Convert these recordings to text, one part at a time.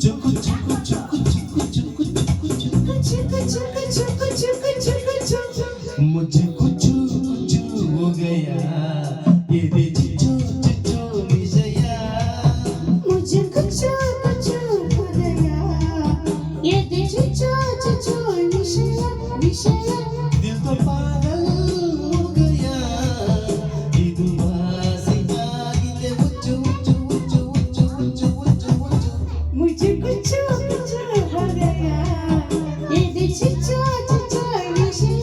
कुछ कुछ कुछ कुछ कुछ कुछ मुझे कुछ कुछ हो गया ये दे चिचो चिचो विषया मुझे कुछ कुछ हो गया ये दे चिचो चिचो विषय विषय दिल तो पागल हो गया ಇದು ವಾಸಿಯಾಗಿದೆ ಹುಚ್ಚು ಹುಚ್ಚು ಹುಚ್ಚು ಹುಚ್ಚು ಹುಚ್ಚು ಹುಚ್ಚು ಹುಚ್ಚು मुझे कुछ कुछ हो गया ये दे चिचो चिचो विषय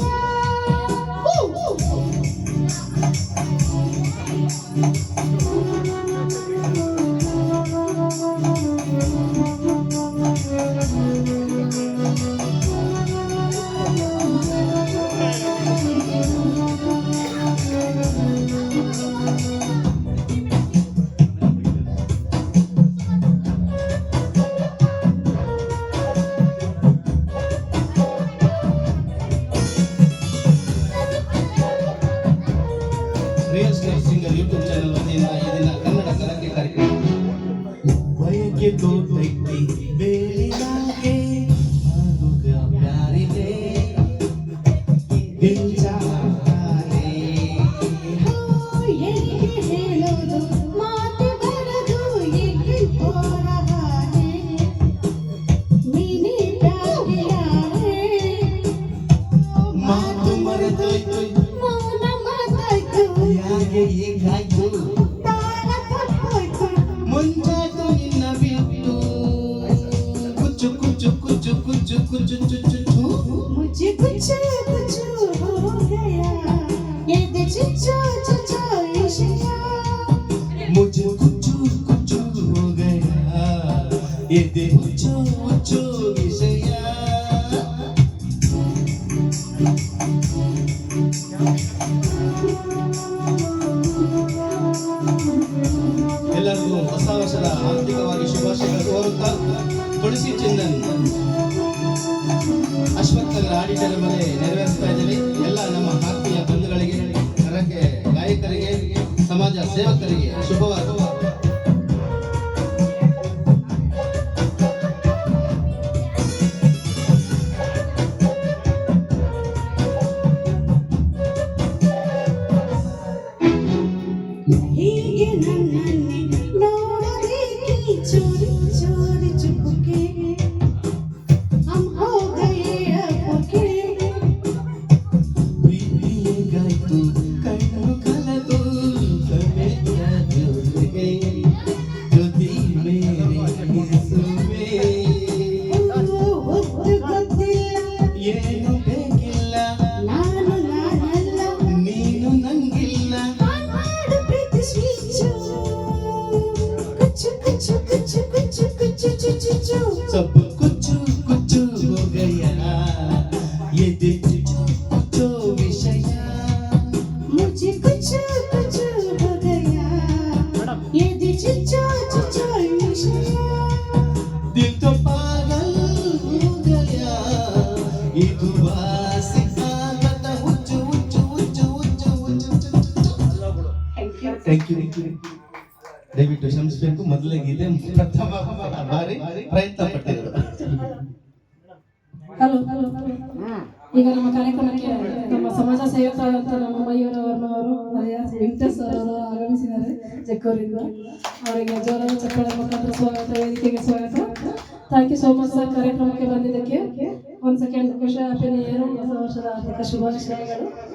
real star singer YouTube channel ವತಿಯಿಂದ ಈ ದಿನ ಕನ್ನಡ ಕಲಕ್ಕೆ ಕಾರ್ಯಕ್ರಮ ಬಯಕೆ ತೋಟಕ್ಕೆ ಬೇಲಿನಾಗೆ ಆಗುಗ ಪ್ಯಾರಿಗೆ ದಿಲ್ ಚಾಹೆ ये हेलो दो माते बरदो ये हो रहा है मैंने प्यार किया है ಮಾತು ಮರೆತೋಯ್ತು ಮೌನ ಮಾತಾಯ್ತು ಯಾಕೆ ಹೀಗಾಯ್ತು ತಾಳ ತಪ್ಪೋಯ್ತು ಮುಂಜಾಯ್ತು ನಿನ್ನ ಬಿಟ್ಟು ಕುಚ್ಚು ಕುಚ್ಚು ಕುಚ್ಚು ಕುಚ್ಚು ಕುಚ್ಚು ಚುಚ್ಚು ಚು मुझे कुछ कुछ हो गया ये दे चिचो चिचो विषया मुझे कुछ कुछ हो गया ये दे हुಚ್ಚು ಹುಚ್ಚು ವಿಷಯ ಎಲ್ಲರಿಗೂ ಹೊಸ ವರ್ಷದ ಆರ್ಥಿಕವಾಗಿ ಶುಭಾಶಯಗಳು ಕೋರುತ್ತಾ ತುಳಸಿ ಚಂದನ್ ಅಶ್ವಥ್ ನಗರ ಆಡಿಟರ್ ಮೇಲೆ ನೆರವೇರಿಸ್ತಾ ಇದ್ದೀವಿ. ಎಲ್ಲ ನಮ್ಮ ಆತ್ಮೀಯ ಬಂಧುಗಳಿಗೆ ಗಾಯಕರಿಗೆ ಸಮಾಜ ಸೇವಕರಿಗೆ ಶುಭವಾದ ಹೀಗೆ ನನ್ನನ್ನೇ ನೋಡದೆ ಚೋರಿ ಚೋರಿ ಚುಪಕೆ हम हो गए अपके ಪ್ರೀತಿಗಾಯ್ತು ಕಣ್ಣು ಕಳೆದು ಕಮೆಯ ಜೊತೆಗೆ ಜೊತೆ ಮೇರೆ ಇರಿಸುವೆ ಹೊತ್ತು ಗೊತ್ತಿಲ್ಲ ಏನು ಬೇಕಿಲ್ಲ ನಾನು ನಾನಲ್ಲ ನೀನು ನಂಗಿಲ್ಲ ಮಾಡು ಪ್ರೀತಿ ಸ್ವಿಚ್ಚು ಕುಚ್ಚು ಕುಚ್ಚು ಕುಚ್ಚು ಕುಚ್ಚು ಕುಚ್ಚು ಚುಚ್ಚು ಚು सब कुछ कुछ हो गया ये दे चिचो कुचो विषय मुझे कुछ कुछ हो गया ये दे चिचो चिचो विषय दिल तो पागल हो गया ಇದು ವಾಸಿಯಾಗದ ಹುಚ್ಚು ಹುಚ್ಚು ಹುಚ್ಚು ಹುಚ್ಚು ಹುಚ್ಚು ಥ್ಯಾಂಕ್ ಯು ದಯವಿಟ್ಟು ಕ್ಷಮಿಸಬೇಕು. ಮೊದಲೇ ಗೀತೆ ಪ್ರಥಮ ಬಾರಿ ಪ್ರಯತ್ನ ಪಟ್ಟಿದ್ರು. ಹಲೋ ಈಗ ನಮ್ಮ ಕಾರ್ಯಕ್ರಮಕ್ಕೆ ನಮ್ಮ ಸಮಾಜ ಸೇವಕರಾದಂಥ ನಮ್ಮ ಮಯೂರವರ್ಮವರು ಅಲಿಯಾಸ್ ವೆಂಕಟೇಶ್ ಅವರು ಆಗಮಿಸಿದ್ದಾರೆ ಜಕ್ಕೂರಿಂದ. ಅವರಿಗೆ ಜೋರಾದ ಚಪ್ಪಾಳೆ ಮುಖಾಂತರ ಸ್ವಾಗತ, ವೇದಿಕೆಗೆ ಸ್ವಾಗತ. Thank you so much sir ಕಾರ್ಯಕ್ರಮಕ್ಕೆ ಬಂದಿದ್ದಕ್ಕೆ. ಒಂದು ಸೆಕೆಂಡ್ ಖುಷಿ ಹ್ಯಾಪಿ ನ್ಯೂ ಇಯರ್, ಹೊಸ ವರ್ಷದ ಆರ್ಥಿಕ ಶುಭಾಶಯಗಳು.